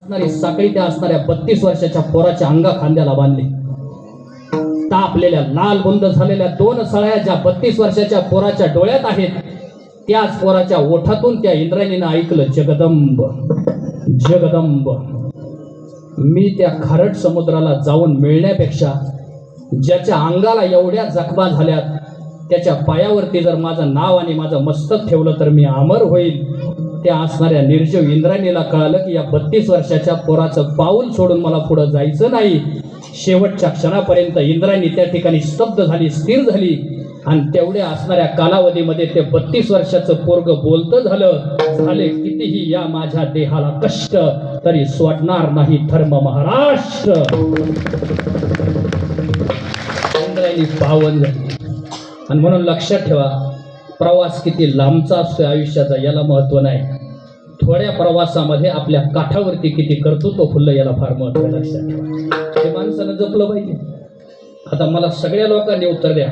साखळी त्या असणाऱ्या 32 वर्षाच्या पोराच्या अंगा खांद्याला बांधली. तापलेल्या लाल बुंद झालेल्या 2 सळ्या ज्या 32 वर्षाच्या पोराच्या डोळ्यात आहेत, त्याच पोराच्या ओठातून त्या इंद्रायणीनं ऐकलं, जगदंब जगदंब. मी त्या खारट समुद्राला जाऊन मिळण्यापेक्षा ज्याच्या अंगाला एवढ्या जखमा झाल्यात त्याच्या पायावरती जर माझं नाव आणि माझं मस्तक ठेवलं तर मी अमर होईल. त्या असणाऱ्या निर्जीव इंद्रायणीला कळालं की या 32 वर्षाच्या पोराचं पाऊल सोडून मला पुढे जायचं नाही. शेवटच्या क्षणापर्यंत इंद्रायणी त्या ठिकाणी स्तब्ध झाली, स्थिर झाली. आणि तेवढ्या असणाऱ्या कालावधीमध्ये ते 32 वर्षाचं पोरग बोलतं झाले, कितीही या माझ्या देहाला कष्ट तरी सोडणार नाही धर्म महाराष्ट्र. इंद्रायणी पावन झाली. आणि म्हणून लक्षात ठेवा, प्रवास किती लांबचा असतो आयुष्याचा याला महत्व नाही, थोड्या प्रवासामध्ये आपल्या काठावरती किती कर्तृत्व खुललं याला फार महत्व आहे. लक्षात ठेवा, हे माणसानं जपलं पाहिजे. आता मला सगळ्या लोकांनी उत्तर द्या,